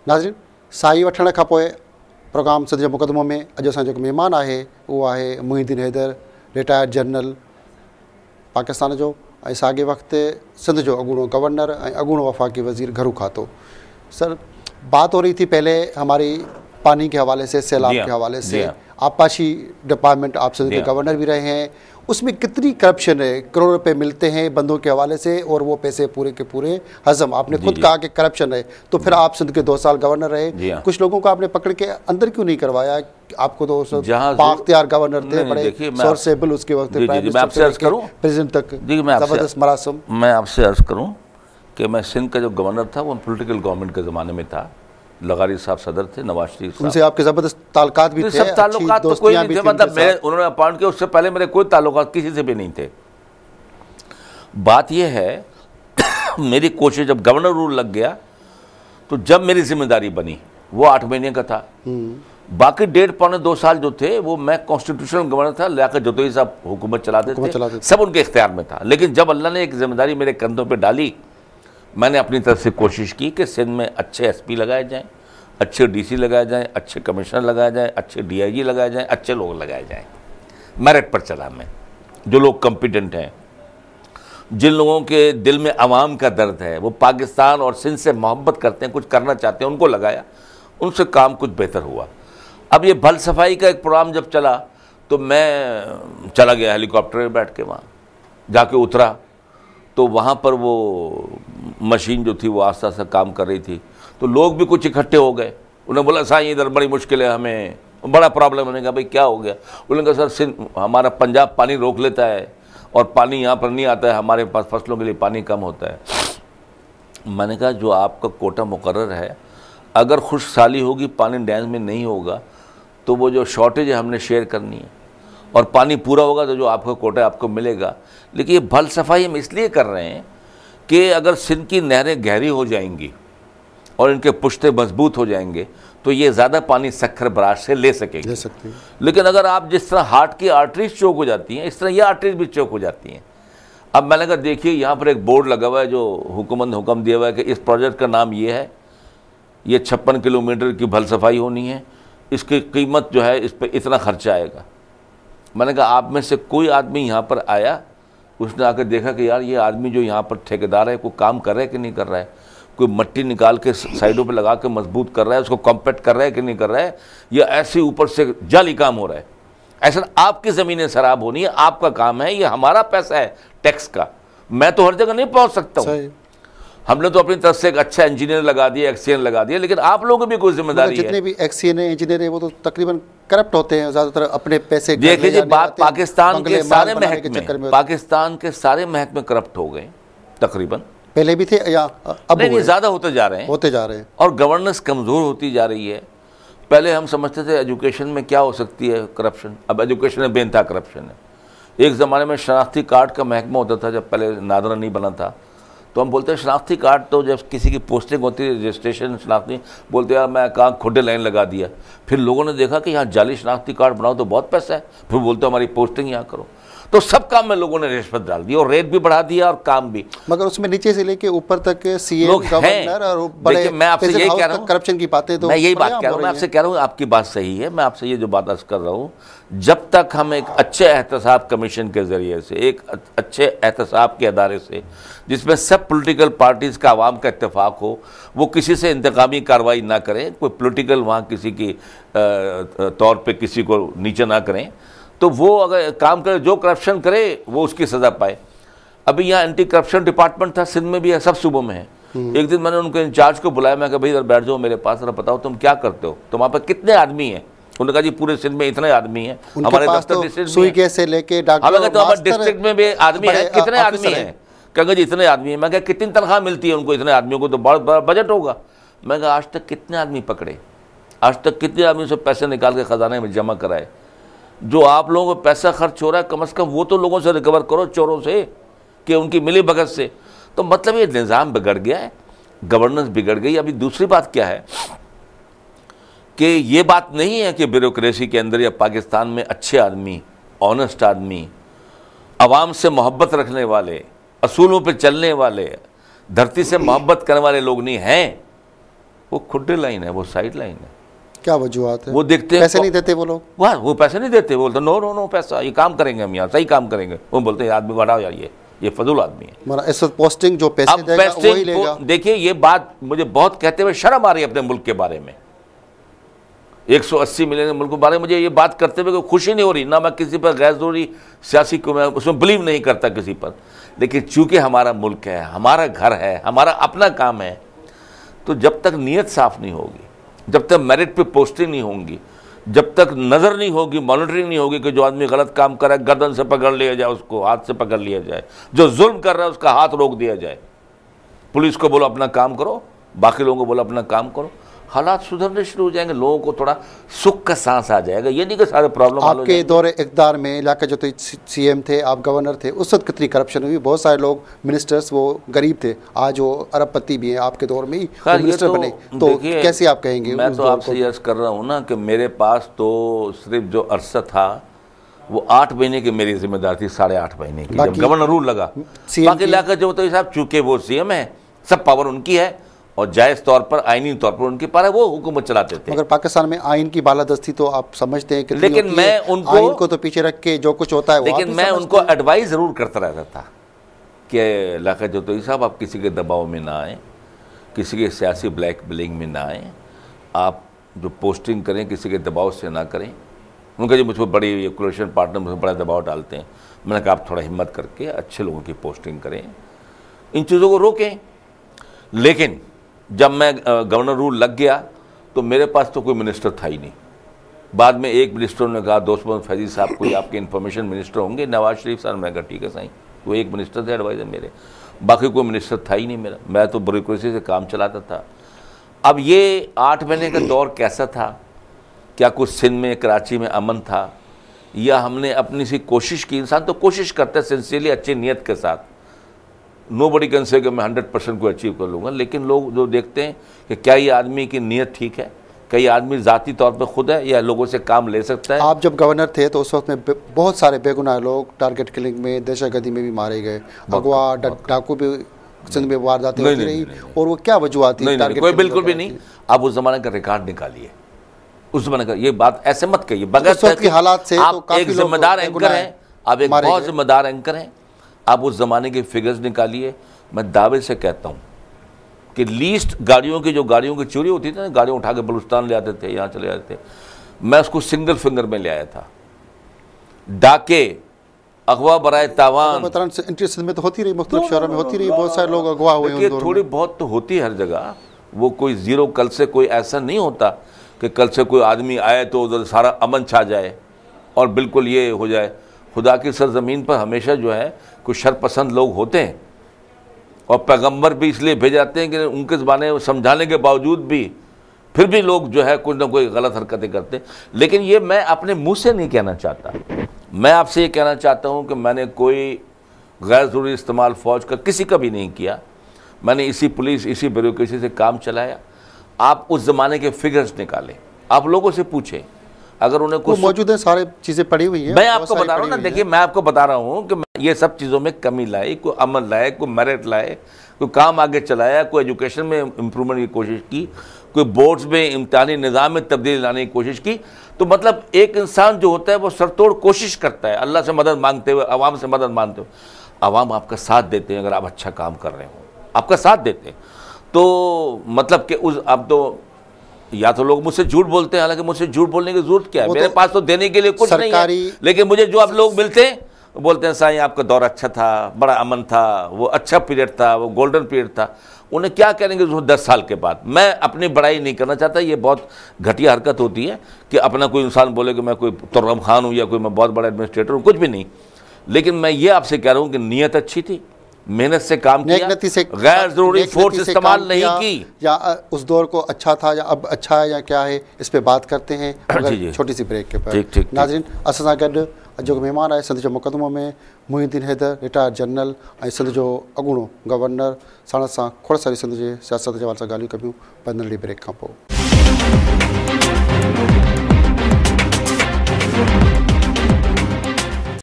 नाज़रीन, साई वठण खां पोइ प्रोग्राम सिंध जे मुक़दमो में अॼु असांजो जेको महिमान आहे उहो आहे मुहिद्दीन हैदर, रिटायर्ड जनरल पाकिस्तान जो ऐं साॻे वक़्तु सिंध जो अॻूणो गवर्नर ऐं अॻूणो वफ़ाक़ी वज़ीर घरू खातो। सर, बात हो रही थी पहले हमारी पानी के हवाले से, सैलाब के हवाले से। आबपाशी डिपार्टमेंट आप सिंध के गवर्नर भी रहे हैं, उसमें कितनी करप्शन है? करोड़ रुपए मिलते हैं बंदों के हवाले से और वो पैसे पूरे के पूरे हजम। आपने खुद कहा कि करप्शन है, तो फिर आप सिंध के 2 साल गवर्नर रहे, कुछ लोगों को आपने पकड़ के अंदर क्यों नहीं करवाया? आपको तो बाख्तियार गवर्नर थे, बड़े सोर्सेबल उसके वक्त प्रेसिडेंट तक जबरदस्त मरासम। मैं आपसे अर्ज करूँ कि मैं सिंध का जो गवर्नर था वो पॉलिटिकल गवर्नमेंट के ज़माने में था। लगारी साहब सदर थे, नवाज शरीफ साहब, उनसे आपके ज़बरदस्त ताल्लुकात भी थे। सब ताल्लुकात तो कोई नहीं थे, मतलब मेरे उन्होंने अपॉइंट किया, उससे पहले मेरे कोई ताल्लुकात किसी से भी नहीं थे। बात यह है मेरी कोशिश, जब गवर्नर रूल लग गया तो जब मेरी जिम्मेदारी बनी वो 8 महीने का था। बाकी 1.5-2 साल जो थे वो मैं कॉन्स्टिट्यूशनल गवर्नर था, लियाकत जतोई साहब हुकूमत चलाते थे, सब उनके इख्तियार में था। लेकिन जब अल्लाह ने एक जिम्मेदारी मेरे कंधों पर डाली, मैंने अपनी तरफ से कोशिश की कि सिंध में अच्छे एसपी लगाए जाएं, अच्छे डीसी लगाए जाएं, अच्छे कमिश्नर लगाए जाएं, अच्छे डीआईजी लगाए जाएं, अच्छे लोग लगाए जाएं। मेरिट पर चला मैं, जो लोग कॉम्पिटेंट हैं, जिन लोगों के दिल में आवाम का दर्द है, वो पाकिस्तान और सिंध से मोहब्बत करते हैं, कुछ करना चाहते हैं, उनको लगाया, उनसे काम कुछ बेहतर हुआ। अब ये भल सफाई का एक प्रोग्राम जब चला तो मैं चला गया हेलीकॉप्टर में बैठ के, वहाँ जाके उतरा तो वहाँ पर वो मशीन जो थी वो आस्ते आस्ते काम कर रही थी, तो लोग भी कुछ इकट्ठे हो गए। उन्होंने बोला साईं इधर बड़ी मुश्किल है, हमें बड़ा प्रॉब्लम। उन्होंने कहा भाई क्या हो गया? उन्होंने कहा सर सिंध हमारा पंजाब पानी रोक लेता है और पानी यहाँ पर नहीं आता है, हमारे पास फसलों के लिए पानी कम होता है। मैंने कहा जो आपका कोटा मुकर्रर है, अगर खुशहाली होगी पानी डैम में नहीं होगा तो वो जो शॉर्टेज है हमने शेयर करनी है, और पानी पूरा होगा तो जो आपका कोटा आपको मिलेगा। लेकिन ये भल सफाई हम इसलिए कर रहे हैं कि अगर सिंध की नहरें गहरी हो जाएंगी और इनके पुश्ते मजबूत हो जाएंगे तो ये ज़्यादा पानी सक्खर बराज से ले सकेंगे। लेकिन अगर आप जिस तरह हार्ट की आर्टरीज चौक हो जाती हैं, इस तरह ये आर्टरीज भी चौक हो जाती हैं। अब मैंने कहा देखिए यहाँ पर एक बोर्ड लगा हुआ है जो हुकूमत ने हुक्म दिया हुआ है कि इस प्रोजेक्ट का नाम ये है, ये 56 किलोमीटर की भल सफाई होनी है, इसकी कीमत जो है इस पर इतना खर्चा आएगा। मैंने कहा आप में से कोई आदमी यहाँ पर आया, उसने आकर देखा कि यार ये आदमी जो यहाँ पर ठेकेदार है कोई काम कर रहा है कि नहीं कर रहा है, कोई मट्टी निकाल के साइडों पे लगा के मजबूत कर रहा है, उसको कॉम्पैक्ट कर रहा है कि नहीं कर रहा है, या ऐसे ऊपर से जाली काम हो रहा है। ऐसा आपकी ज़मीनें शराब होनी है, आपका काम है, ये हमारा पैसा है टैक्स का, मैं तो हर जगह नहीं पहुँच सकता हूँ। हमने तो अपनी तरफ से एक अच्छा इंजीनियर लगा दिया, एक्सीएन लगा दिया, लेकिन आप लोगों की भी कोई जिम्मेदारी है। जितने भी एक्सीएन है, इंजीनियर है, वो तो तकरीबन करप्ट होते हैं, ज़्यादातर अपने पैसे। देख लीजिए बात पाकिस्तान के सारे महकमे, पाकिस्तान के सारे महकमे करप्ट हो गए तकरीबन। पहले भी थे या अब नहीं, ज़्यादा होते जा रहे हैं और गवर्नेंस कमज़ोर होती जा रही है। पहले हम समझते थे एजुकेशन में क्या हो सकती है करप्शन, अब एजुकेशन में बेनता करप्शन है। एक ज़माने में शनाख्ती कार्ड का महकमा होता था, जब पहले नादरा नहीं बना था, तो हम बोलते हैं शनाख्ती कार्ड, तो जब किसी की पोस्टिंग होती है रजिस्ट्रेशन शनाख्ती, बोलते यार मैं कहाँ खोटे लाइन लगा दिया। फिर लोगों ने देखा कि यहाँ जाली शनाख्ती कार्ड बनाओ तो बहुत पैसा है, फिर बोलते हमारी पोस्टिंग यहाँ करो। तो सब काम में लोगों ने रिश्वत डाल दी और रेट भी बढ़ा दिया और काम भी। मगर उसमें नीचे से लेके ऊपर तक सीएम, गवर्नर और बड़े, मैं आपसे यही कह रहा हूँ करप्शन की बातें, तो मैं यही बात कह रहा हूँ, मैं आपसे कह रहा हूँ आपकी बात सही है। मैं आपसे ये जो बात अर्ज कर रहा हूँ, जब तक हम एक अच्छे एहतसाब कमीशन के ज़रिए से, एक अच्छे एहतसाब के अदारे से जिसमें सब पॉलिटिकल पार्टीज़ का आवाम का इत्तेफाक हो, वो किसी से इंतकामी कार्रवाई ना करें, कोई पॉलिटिकल वहाँ किसी की तौर पे किसी को नीचे ना करें, तो वो अगर काम करे, जो करप्शन करे वो उसकी सज़ा पाए। अभी यहाँ एंटी करप्शन डिपार्टमेंट था, सिंध में भी है, सब सूबों में है। एक दिन मैंने उनके इंचार्ज को बुलाया, मैं कहा भाई इधर बैठ जाओ मेरे पास, जरा बताओ तुम क्या करते हो, तो वहाँ पर कितने आदमी हैं? उन्होंने कहा जी पूरे सिंध में इतने आदमी हैं, हमारे दफ्तर डिस्ट्रिक्ट से लेके हमारे डिस्ट्रिक्ट में भी आदमी है, कितने आदमी हैं? कहेंगे जी इतने आदमी हैं। मैं कहा कितनी तनख्वाह मिलती है उनको, इतने आदमियों को तो बहुत बड़ा बजट होगा। मैं कहा आज तक कितने आदमी पकड़े, आज तक कितने आदमी से पैसे निकाल के खजाने में जमा कराए? जो आप लोगों को पैसा खर्च हो रहा है, कम से कम वो तो लोगों से रिकवर करो, चोरों से, कि उनकी मिली भगत से। तो मतलब ये निज़ाम बिगड़ गया है, गवर्नेंस बिगड़ गई। अभी दूसरी बात क्या है कि ये बात नहीं है कि ब्यूरोक्रेसी के अंदर या पाकिस्तान में अच्छे आदमी, ऑनेस्ट आदमी, आवाम से मोहब्बत रखने वाले, असूलों पे चलने वाले, धरती से मोहब्बत करने वाले लोग नहीं हैं। वो खुड्डे लाइन है, वो साइड लाइन है। क्या वजूहत है? वो देखते हैं पैसे नहीं देते वो लोग, वो पैसे नहीं देते, बोलते नो नो नो पैसा, ये काम करेंगे हम यहाँ, सही काम करेंगे। वो बोलते हैं आदमी को हटाओ यार, ये फजूल आदमी है। इस वक्त पोस्टिंग जो पैसे देगा वही लेगा। देखिए ये बात मुझे बहुत कहते हुए शर्म आ रही है अपने मुल्क के बारे में। 180 मिलियन मुल्क के बारे में मुझे ये बात करते हुए खुशी नहीं हो रही, ना मैं किसी पर गैर जरूरी सियासी को मैं उसमें बिलीव नहीं करता किसी पर, लेकिन चूंकि हमारा मुल्क है, हमारा घर है, हमारा अपना काम है, तो जब तक नीयत साफ नहीं होगी, जब तक मेरिट पे पोस्टिंग नहीं होंगी, जब तक नज़र नहीं होगी, मॉनिटरिंग नहीं होगी कि जो आदमी गलत काम कर रहा है गर्दन से पकड़ लिया जाए, उसको हाथ से पकड़ लिया जाए, जो जुल्म कर रहा है उसका हाथ रोक दिया जाए, पुलिस को बोलो अपना काम करो, बाकी लोगों को बोलो अपना काम करो, हालात सुधरने शुरू हो जाएंगे, लोगों को थोड़ा सुख का सांस आ जाएगा। ये नहीं कि सारे प्रॉब्लम आपके दौरे इक़्तिदार में इलाके जो तो सीएम थे, आप गवर्नर थे, उस वक्त कितनी करप्शन हुई, बहुत सारे लोग मिनिस्टर्स वो गरीब थे, आज वो अरबपति भी हैं, आपके दौर में ही मिनिस्टर बने, तो कैसे आप कहेंगे? मैं तो आपसे यस कर रहा हूँ ना कि मेरे पास तो सिर्फ जो अरसा था वो 8 महीने की मेरी जिम्मेदारी थी, 8.5 महीने की, जब गवर्नर रूल लगा। बाकी इलाका जो तो साहब चूंकि वो सीएम है, सब पावर उनकी है और जायज़ तौर पर, आईनी तौर पर उनके पास है, वो हुकूमत चलाते थे। मगर पाकिस्तान में आइन की बालादस्ती तो आप समझते हैं कि, लेकिन मैं उनको आइन को तो पीछे रख के जो कुछ होता है, लेकिन मैं उनको एडवाइस ज़रूर करता रहता था कि इलाका जो तो साहब आप किसी के दबाव में ना आए, किसी के सियासी ब्लैक मेलिंग में ना आए, आप जो पोस्टिंग करें किसी के दबाव से ना करें। उनका जो मुझ पर बड़ी कोलिशन पार्टनर मुझ पर बड़ा दबाव डालते हैं, मैंने कहा आप थोड़ा हिम्मत करके अच्छे लोगों की पोस्टिंग करें, इन चीज़ों को रोकें। लेकिन जब मैं गवर्नर रूल लग गया तो मेरे पास तो कोई मिनिस्टर था ही नहीं। बाद में एक मिनिस्टर ने कहा दोस्त मोहम्मद फैजी साहब कोई आपके इन्फॉर्मेशन मिनिस्टर होंगे, नवाज शरीफ साहब। मैं कहा ठीक है साईं, वो एक मिनिस्टर थे एडवाइज़र मेरे, बाकी कोई मिनिस्टर था ही नहीं मेरा, मैं तो ब्यूरोक्रेसी से काम चलाता था। अब ये 8 महीने का दौर कैसा था, क्या कुछ सिंध में कराची में अमन था, या हमने अपनी सी कोशिश की? इंसान तो कोशिश करता है सिंसियरली अच्छी नीयत के साथ, नोबडी कैन से कि मैं 100% को अचीव कर लूँगा, लेकिन लोग जो देखते हैं कि क्या ये आदमी की नीयत ठीक है, क्या ये आदमी ज़ाती तौर पे खुद है या लोगों से काम ले सकता है। आप जब गवर्नर थे तो उस वक्त में बहुत सारे बेगुनाह लोग टारगेट किलिंग में, दहशतगर्दी में भी मारे गए, अगवा डाकू भी सिंध में वारदातें होती रही, और वो क्या वजूहत थी? कोई बिल्कुल भी नहीं। आप उस ज़माने का रिकॉर्ड निकालिए, उस ज़माने का, ये बात ऐसे मत कहिए बगैर हालात से। आप एक जिम्मेदार एंकर हैं, आप एक बहुत जिम्मेदार एंकर हैं, आप उस ज़माने के फिगर्स निकालिए। मैं दावे से कहता हूँ कि लीस्ट गाड़ियों की चोरी होती थी ना, गाड़ियाँ उठा के बलूचिस्तान ले आते थे, यहाँ चले जाते थे, मैं उसको सिंगल फिंगर में ले आया था। डाके, अगवा बराए तावान सिंध में तो होती रही, मुख्तलिफ शहरों में होती रही, बहुत सारे लोग अगवा हुए। थोड़ी बहुत तो होती है हर जगह, वो कोई ज़ीरो, कल से कोई ऐसा नहीं होता कि कल से कोई आदमी आए तो उधर सारा अमन छा जाए और बिल्कुल ये हो जाए। खुदा की सरजमीन पर हमेशा जो है कुछ शरपसंद लोग होते हैं, और पैगंबर भी इसलिए भेजे जाते हैं कि उनके ज़बाने समझाने के बावजूद भी फिर भी लोग जो है कुछ ना कोई गलत हरकतें करते हैं। लेकिन ये मैं अपने मुंह से नहीं कहना चाहता, मैं आपसे ये कहना चाहता हूँ कि मैंने कोई गैर ज़रूरी इस्तेमाल फ़ौज का किसी का भी नहीं किया। मैंने इसी पुलिस, इसी ब्यूरोक्रेसी से काम चलाया। आप उस ज़माने के फिगर्स निकालें, आप लोगों से पूछें, अगर उन्हें कुछ मौजूद है, सारी चीज़ें पड़ी हुई हैं। मैं आपको बता रहा हूँ ना, देखिए मैं आपको बता रहा हूँ कि ये सब चीज़ों में कमी लाई, कोई अमल लाए, कोई मेरिट लाए, कोई काम आगे चलाया, कोई एजुकेशन में इम्प्रूवमेंट की कोशिश की, कोई बोर्ड्स में इम्तिहानी निज़ाम में तब्दीली लाने की कोशिश की। तो मतलब एक इंसान जो होता है वो सरतोड़ कोशिश करता है, अल्लाह से मदद मांगते हुए, अवाम से मदद मांगते हुए। अवाम आपका साथ देते हैं, अगर आप अच्छा काम कर रहे हो आपका साथ देते हैं, तो मतलब कि उस अब तो या तो लोग मुझसे झूठ बोलते हैं, हालांकि मुझसे झूठ बोलने की जरूरत क्या है, मेरे पास तो देने के लिए कुछ नहीं है। लेकिन मुझे जो आप लोग मिलते हैं वो बोलते हैं साईं आपका दौर अच्छा था, बड़ा अमन था, वो अच्छा पीरियड था, वो गोल्डन पीरियड था। उन्हें क्या करेंगे 10 साल के बाद? मैं अपनी बड़ाई नहीं करना चाहता, ये बहुत घटिया हरकत होती है कि अपना कोई इंसान बोले कि मैं कोई तुर्रम खान हूँ या कोई मैं बहुत बड़ा एडमिनिस्ट्रेटर हूँ, कुछ भी नहीं। लेकिन मैं ये आपसे कह रहा हूँ कि नीयत अच्छी थी, मेहनत से काम किया, गैर जरूरी फोर्स इस्तेमाल नहीं की। या उस दौर को अच्छा था या अब अच्छा है या क्या है, इस पे बात करते हैं छोटी सी ब्रेक के बाद। नाज़रीन, असां गॾु जो मेहमान आए सिंध जो मुक़दमो में मुहिउद्दीन हैदर, रिटायर्ड जनरल, ऐं सिंध जो अॻूणो गवर्नर, साण सां खोड़ सारी सिंध जे सियासत जे हवाले सां ॻाल्हियूं कयूं पंज नंढी ब्रेक खां पोइ।